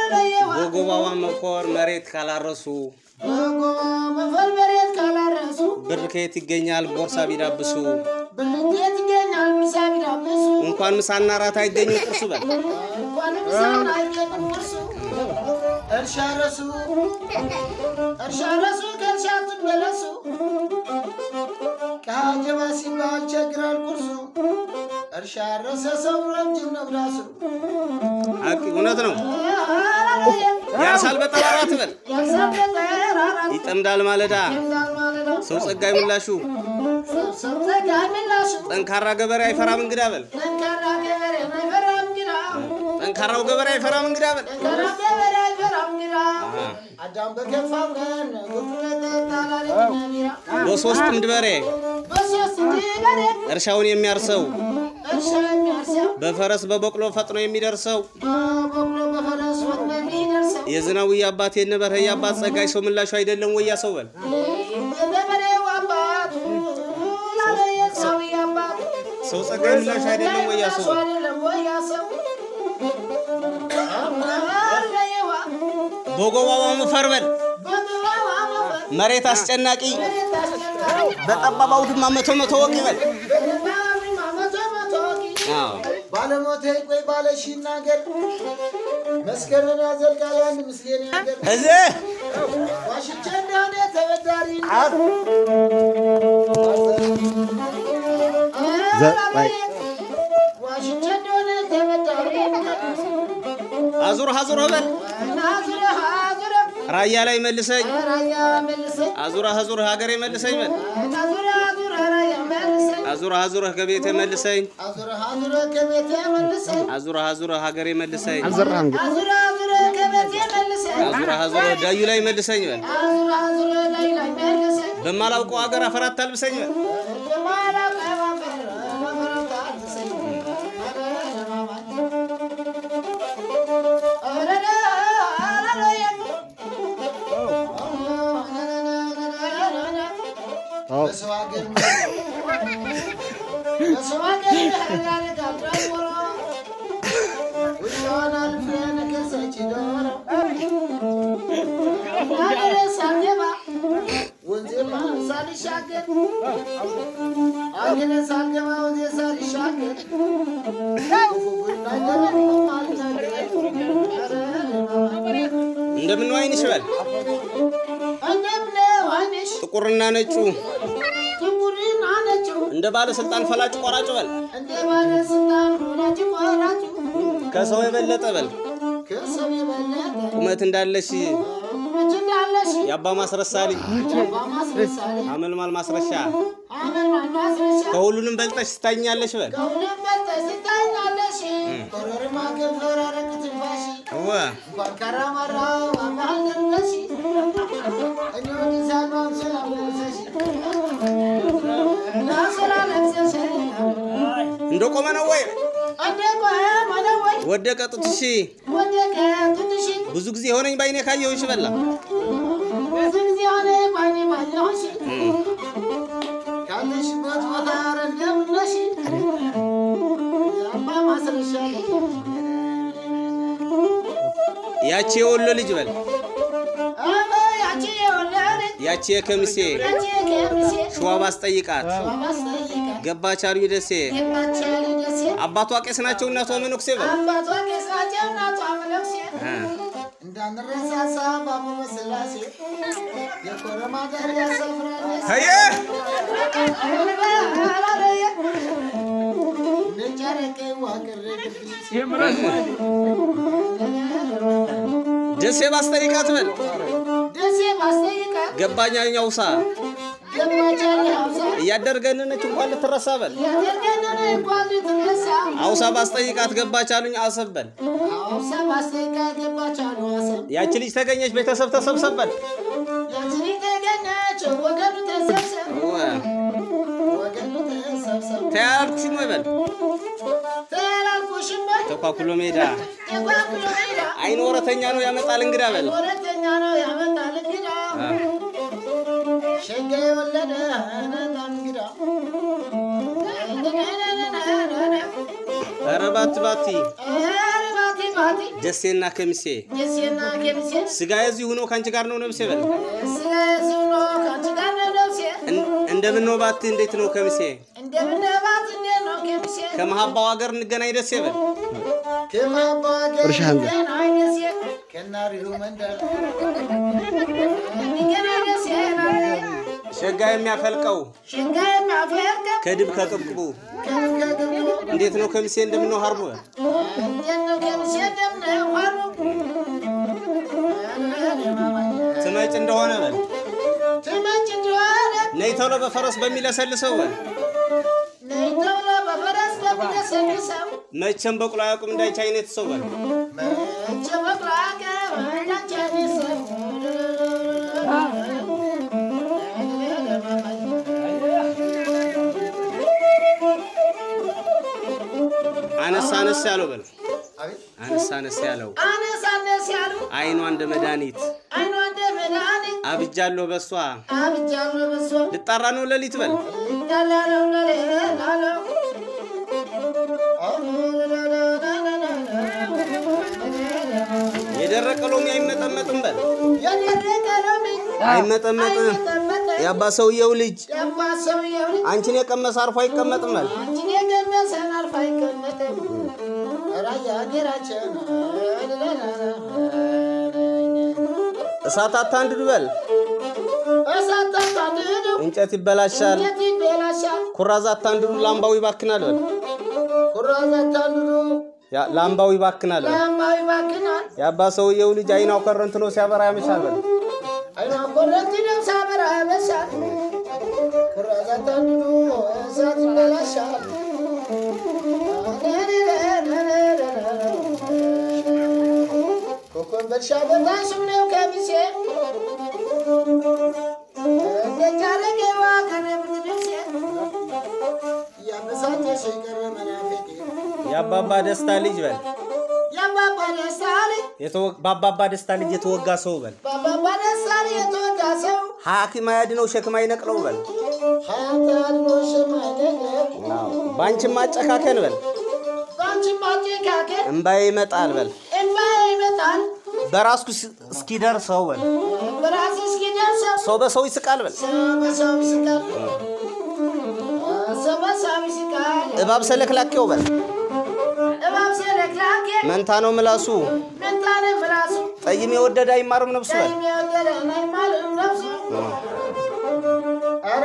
ጎጎባዋ መኮር መሬት ካላረሱ ብር ከየት ይገኛል ቦርሳ ቢዳብሱ እንኳን ምሳና ራት አይገኙ ቁርስ በል እርሻረሱ ከርሻት በለሱ ካጀባ ሲባል ቸግራል ቁርሱ እርሻረሰ ሰው ረጅም ነው ራሱ አቂ እውነት ነው ያርሳል በጠራራት በል ይጠምዳል ማለዳ ሰው ጸጋይ ምላሹ ጠንካራ ገበሬ አይፈራም እንግዳ በል ጠንካራው ገበሬ አይፈራም እንግዳ በል አዳም በከፋው ገን ጉርተታላለ ነቢራ በሶስት እንድበሬ እርሻውን የሚያርሰው በፈረስ በበቅሎ ፈጥኖ የሚደርሰው የዝናው ያባት የነበረ ያባት ጸጋይ ሰው ምላሹ አይደለም ወያ ሰው በል ሰው ጸጋይ ምላሹ አይደለም ወያ ሰው ቦጎባው መፈርበል መሬት አስጨናቂ በጠባባው ድማ መቶ ወቅ ይበል ባለሞቴ ቆይ ባለሽ ይናገር መስከረም ያዘልቃል አንድ ምስሌን ያገር እዘ ዋሽቼ እንዳኔ ተበዳሪ ዘባይ ዋሽቼ እንዳኔ ተበዳሪ አዙር በል ራያ ላይ መልሰኝ አዙራ ሀገሬ መልሰኝ በል አዙራ ከቤቴ መልሰኝ አዙራ ሀገሬ መልሰኝ አዙራ ከቤቴ መልሰኝ አዙራ ዳዩ ላይ መልሰኝ በል በማላውቀው ሀገር አፈራት ታልብሰኝ በል በሰዋገር ውሻናል ፍረነከሰች ዶሮ ሳገባ ወንጀማ ሳልሻገር አገነ ሳገባ ወንጀ ሳልሻገር እንደምን ወይንሽ በል ጥቁርና ነጩ እንደ ባለ ስልጣን ፈላጭ ቆራጭ በል ከሰው የበለጠ በል ቁመት እንዳለሽ ያባ ማስረሳሊ አመልማል ማስረሻ ከሁሉንም በልጠሽ ታኛለሽ በል ኮረርማ ገፈራ ረክትፋሽ ዋ ባከራማራ አማልነሽ እኞ ዲዛማን ሰላምሰሽ ናሰላምሰሽ እንደቆመ ነው ወይ ወደቀ ጡትሽ ብዙ ጊዜ ሆነኝ ባይኔ ካየሁሽ በላ ብዙ ጊዜ ሆነኝ ባይኔ ባየሁሽ ካለሽ ቦታ ረንደምነሽ ያባ ማስረሻ ያቺ የወሎ ልጅ በል ያቺ የከምሴ ሸዋ ባስጠይቃት ገባች አሉ ደሴ አባቷ ቄስ ናቸው እናቷ መነኩሴ በል እንዳንረሳሳ ባቡነ ስላሴ የኮረማ ጋር ያሰፍራል ሀየ ነጫረቀ ዋቀረ ደሴ ባስጠይቃት በል ደሴ ባስጠይቃት ገባኛኛውሳ እያደርገነች እንኳን ልትረሳ በል አውሳ ባስጠይቃት ገባች አሉኝ አሰብ በል አውሳ ባስጠይቃት ገባች አሉ አሰብ ያቺ ልጅ ተገኘች ቤተሰብ ተሰብሰብ በል ያቺ ልጅ ተገኘች ወገኑ ተሰብሰብ ወገኑ ተሰብሰብ ተያልኩሽም ወይ በል ተላልኩሽም በል ተኳኩሎ ሜዳ አይን ወረተኛ ነው ያመጣል እንግዳ በል ወረተኛ ነው ያመጣል እንግዳ ሸገ ወለደ እንግዳ ኧረ ባቲ ባቲ ደሴና ከሚሴ ስጋ እዚህ ሆኖ ካንቺ ጋር ነው ነብሴ በል ስጋ እዚህ ሆኖ ካንቺ ጋር ነው ነብሴ እንደምን ነው ባቲ እንዴት ነው ከሚሴ እንደምን ነው ባቲ እንዴት ነው ከሚሴ ከመሐባው ሀገር እንገናኝ ደሴ በል ከመሐባው ሀገር እንገናኝ ደሴ ከናሪው መንደር እንገናኝ ደሴ ሸጋ የሚያፈልቀው ከድብ ከቅብቁ እንዴት ነው ከሚሴ እንደምን ነው ሐርቡ እንዴት ነው ከሚሴ እንደምን ነው ሐርቡ ትመጭ እንደሆነ በል ትመጭ እንደሆነ ነይ ተሎ በፈረስ በሚለሰልሰው በል ነይ ተሎ በፈረስ በሚለሰልሰው መቼም በቅሎ አያውቅም እንዳንቺ አይነት ሰው በል መቼም በቅሎ አያውቅም እንዳንቺ አይነት ሰው አነስ ያለው በል አነስ ያለው አይኗ እንደ መድኃኒት አብጃለሁ በሷ ልጣራ ነው ለሊት በል የደረቀ ሎሚ አይመጠመጥም በል አይመጠመጥም ያባ ሰውየው ልጅ አንቺን የቀመሰ አርፎ አይቀመጥም በል እሳት አታንድዱ በል እንጨት ይበላሻል ኩራዝ አታንድዱ ላምባው ይባክናል በል ኩራዝ አታንድዱ ላምባው ይባክናል ያባ ሰውየው ልጅ አይናው ከረንት ነው ሲያበራ ያመሻል በል አይናው ከረንት ነው ሲያበራ ያመሻል ኩራዝ አታንድዱ እሳት ይበላሻል ኮኮምበልሻ በታሽም ነው ከሚሴ ደጃለገዋ ከነብትደሴ ያመሳጨሽ ከረመናፈቂ ያባባ ደስታ ልጅ በል ያባባ ደስታ ልጅ ባባባ ደስታ ልጅ የተወጋ ሰው በል ባባባ ደስታ ልጅ የተወጋ ሰው ሐኪም ያድነው ሸክም አይነቅለው በል ሐኪም ሸክም አይነቅለው ባንቺ ማጨካከን በል ባንቺ ማጨካከን እንባይ ይመጣል በል እንባይ ይመጣል በራስኩ እስኪደርሰው በል በራስ እስኪደርሰው ሰው በሰው ይስቃል በል በሰው ይስቃል ሰው በሰው ይስቃል እባብ ሰለክላኬው በል እባብ ሰለክላኬ መንታ ነው ምላሱ ጠይም የወደደ አይማርም ነፍሱ በል ጠይም የወደደ አይማርም ነፍሱ አረ